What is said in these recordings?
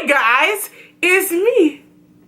Hi guys, it's me,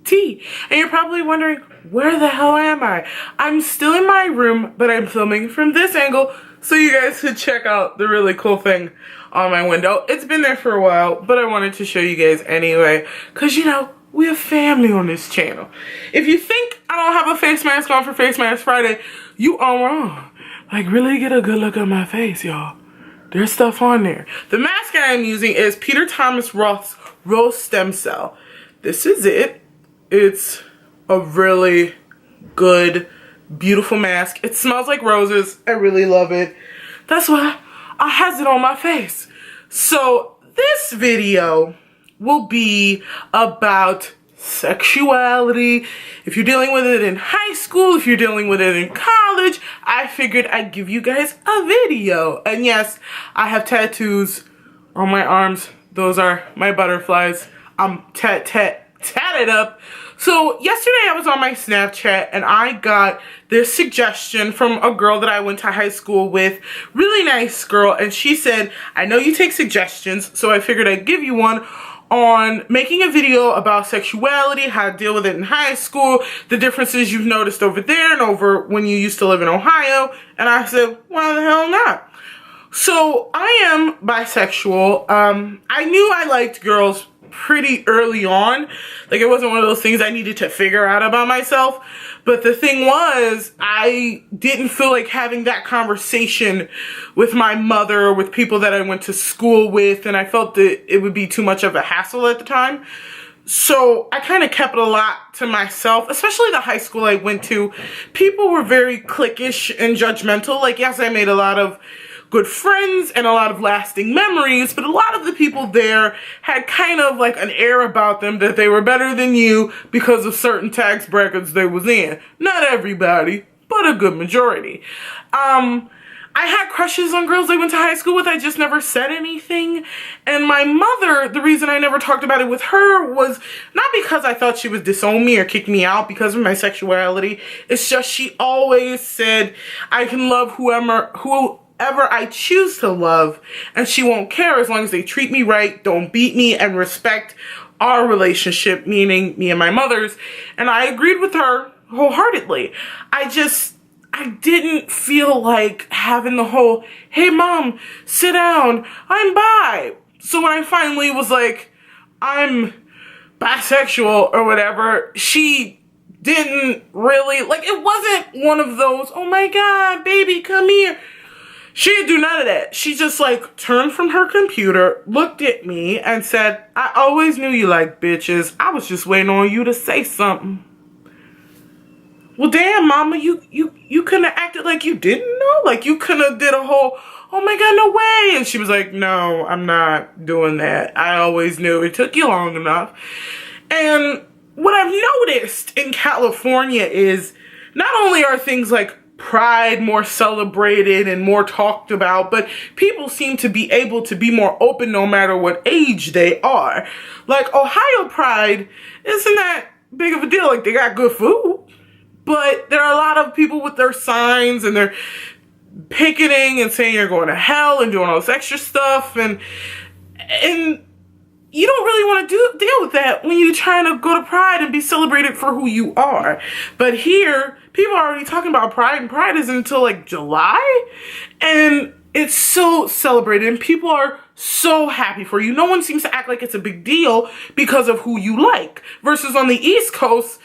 T. And you're probably wondering, where the hell am I? I'm still in my room, but I'm filming from this angle so you guys could check out the really cool thing on my window. It's been there for a while, but I wanted to show you guys anyway, because you know, we have family on this channel. If you think I don't have a face mask on for Face Mask Friday, you are wrong. Like, really get a good look at my face, y'all. There's stuff on there. The mask I'm using is Peter Thomas Roth's Rose Stem Cell. This is it. It's a really good, beautiful mask. It smells like roses. I really love it. That's why I has it on my face. So this video will be about sexuality. If you're dealing with it in high school, if you're dealing with it in college, I figured I'd give you guys a video. And yes, I have tattoos on my arms. Those are my butterflies. I'm tatted up. So yesterday I was on my Snapchat and I got this suggestion from a girl that I went to high school with. Really nice girl. And she said, I know you take suggestions, so I figured I'd give you one on making a video about sexuality, how to deal with it in high school, the differences you've noticed over there and over when you used to live in Ohio. And I said, why the hell not? So I am bisexual. I knew I liked girls pretty early on. Like, it wasn't one of those things I needed to figure out about myself. But the thing was, I didn't feel like having that conversation with my mother or with people that I went to school with, and I felt that it would be too much of a hassle at the time. So I kind of kept it a lot to myself, especially the high school I went to. People were very cliquish and judgmental. Like, yes, I made a lot of good friends and a lot of lasting memories, but a lot of the people there had kind of like an air about them that they were better than you because of certain tax brackets they was in. Not everybody, but a good majority. I had crushes on girls I went to high school with. I just never said anything. And my mother, the reason I never talked about it with her was not because I thought she would disown me or kick me out because of my sexuality. It's just she always said, I can love whoever I choose to love, and she won't care as long as they treat me right, don't beat me, and respect our relationship, meaning me and my mother's. And I agreed with her wholeheartedly. I didn't feel like having the whole, hey mom, sit down, I'm bi. So when I finally was like, I'm bisexual or whatever, she didn't really, like, it wasn't one of those, oh my god, baby, come here. She didn't do none of that. She just like turned from her computer, looked at me and said, I always knew you liked bitches. I was just waiting on you to say something. Well, damn, mama, you couldn't have acted like you didn't know? Like, you couldn't have did a whole, oh my god, no way. And she was like, no, I'm not doing that. I always knew. It took you long enough. And what I've noticed in California is not only are things like Pride more celebrated and more talked about, but people seem to be able to be more open no matter what age they are. Like, Ohio Pride isn't that big of a deal. Like, they got good food, but there are a lot of people with their signs and they're picketing and saying you're going to hell and doing all this extra stuff, and you don't really want to deal with that when you're trying to go to Pride and be celebrated for who you are. But here, people are already talking about Pride, and Pride isn't until like July. And it's so celebrated, and people are so happy for you. No one seems to act like it's a big deal because of who you like. Versus on the East Coast,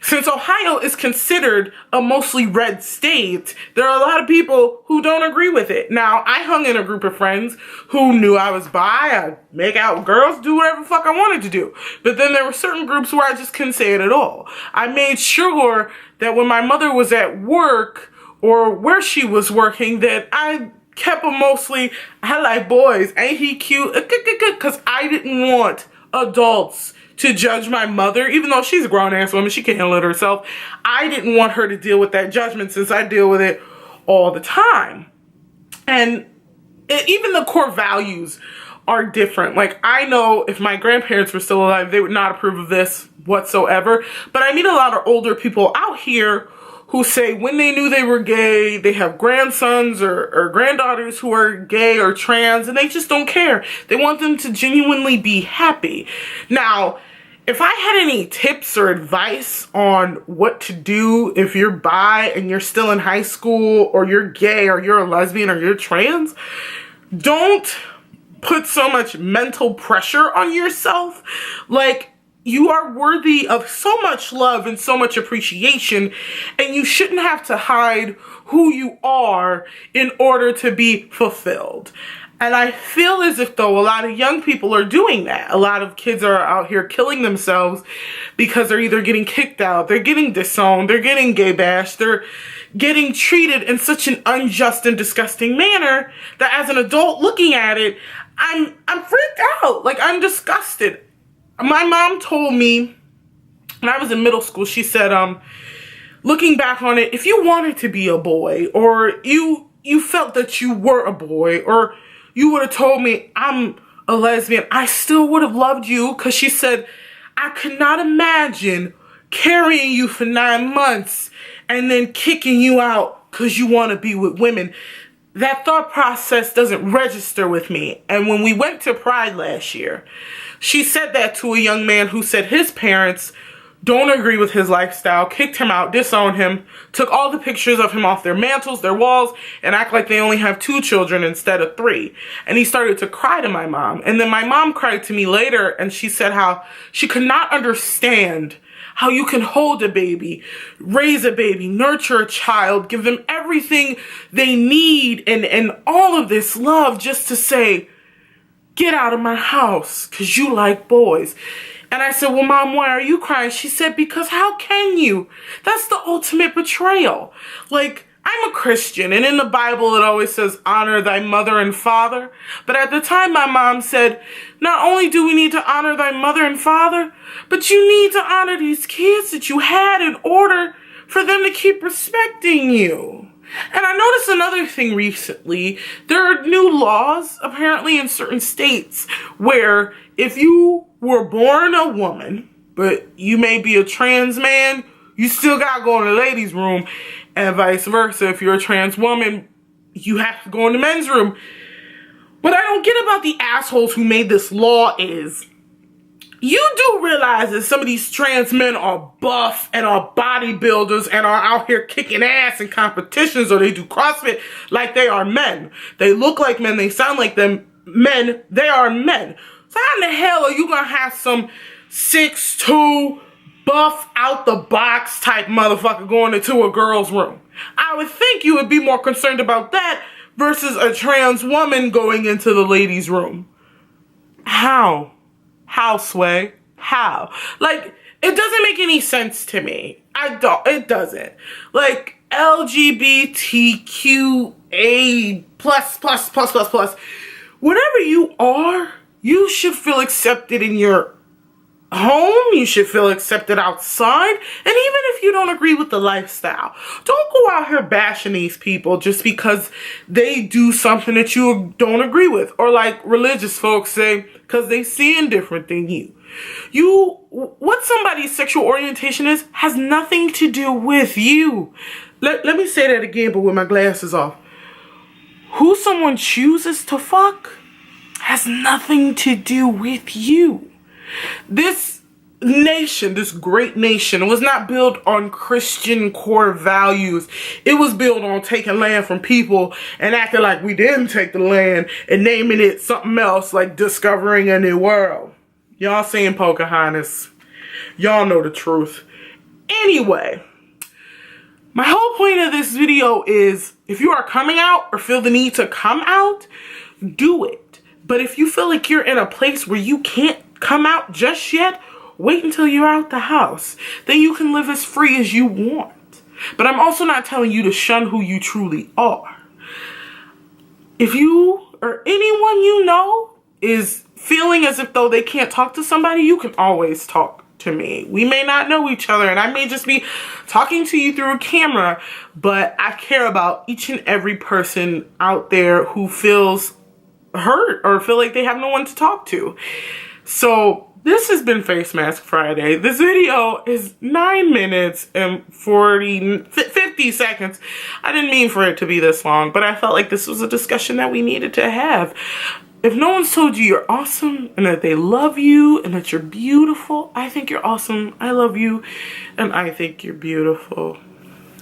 since Ohio is considered a mostly red state, there are a lot of people who don't agree with it. Now, I hung in a group of friends who knew I was bi. I'd make out with girls, do whatever the fuck I wanted to do. But then there were certain groups where I just couldn't say it at all. I made sure that when my mother was at work or where she was working, that I kept them mostly, I like boys, ain't he cute? Because I didn't want adults to judge my mother, even though she's a grown-ass woman, she can handle it herself. I didn't want her to deal with that judgment since I deal with it all the time. And even the core values are different. Like, I know if my grandparents were still alive, they would not approve of this whatsoever. But I meet a lot of older people out here who say when they knew they were gay, they have grandsons or granddaughters who are gay or trans, and they just don't care. They want them to genuinely be happy. Now, if I had any tips or advice on what to do if you're bi and you're still in high school, or you're gay, or you're a lesbian, or you're trans, don't put so much mental pressure on yourself. Like, you are worthy of so much love and so much appreciation, and you shouldn't have to hide who you are in order to be fulfilled. And I feel as if, though, a lot of young people are doing that. A lot of kids are out here killing themselves because they're either getting kicked out, they're getting disowned, they're getting gay bashed, they're getting treated in such an unjust and disgusting manner that as an adult looking at it, I'm freaked out. Like, I'm disgusted. My mom told me when I was in middle school, she said, looking back on it, if you wanted to be a boy, or you felt that you were a boy, or you would have told me I'm a lesbian, I still would have loved you, because she said, I could not imagine carrying you for 9 months and then kicking you out because you want to be with women. That thought process doesn't register with me. And when we went to Pride last year, she said that to a young man who said his parents don't agree with his lifestyle, kicked him out, disowned him, took all the pictures of him off their mantles, their walls, and act like they only have 2 children instead of 3. And he started to cry to my mom. And then my mom cried to me later, and she said how she could not understand how you can hold a baby, raise a baby, nurture a child, give them everything they need, and all of this love just to say, get out of my house because you like boys. And I said, well, Mom, why are you crying? She said, because how can you? That's the ultimate betrayal. Like, I'm a Christian, and in the Bible it always says, honor thy mother and father. But at the time, my mom said, not only do we need to honor thy mother and father, but you need to honor these kids that you had in order for them to keep respecting you. And I noticed another thing recently. There are new laws, apparently in certain states, where if you were born a woman, but you may be a trans man, you still gotta go in the ladies' room, and vice versa. If you're a trans woman, you have to go in the men's room. What I don't get about the assholes who made this law is, you do realize that some of these trans men are buff and are bodybuilders and are out here kicking ass in competitions, or they do CrossFit like they are men. They look like men, they sound like them men, they are men. So how in the hell are you gonna have some 6'2", buff, out the box type motherfucker going into a girl's room? I would think you would be more concerned about that versus a trans woman going into the ladies' room. How? How, Sway? How? Like, it doesn't make any sense to me. It doesn't. Like, LGBTQA plus, whatever you are, you should feel accepted in your home. You should feel accepted outside. And even if you don't agree with the lifestyle, don't go out here bashing these people just because they do something that you don't agree with. Or like religious folks say, because they seeing different than you. What somebody's sexual orientation is has nothing to do with you. Let me say that again, but with my glasses off. Who someone chooses to fuck has nothing to do with you. This nation, this great nation, was not built on Christian core values. It was built on taking land from people and acting like we didn't take the land and naming it something else, like discovering a new world. Y'all seen Pocahontas. Y'all know the truth. Anyway, my whole point of this video is, if you are coming out or feel the need to come out, do it. But if you feel like you're in a place where you can't come out just yet, wait until you're out the house. Then you can live as free as you want. But I'm also not telling you to shun who you truly are. If you or anyone you know is feeling as if though they can't talk to somebody, you can always talk to me. We may not know each other, and I may just be talking to you through a camera, but I care about each and every person out there who feels hurt or feel like they have no one to talk to. So this has been Face Mask Friday. This video is 9 minutes and 50 seconds. I didn't mean for it to be this long, but I felt like this was a discussion that we needed to have. If no one's told you you're awesome and that they love you and that you're beautiful, I think you're awesome. I love you and I think you're beautiful.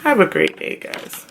Have a great day, guys.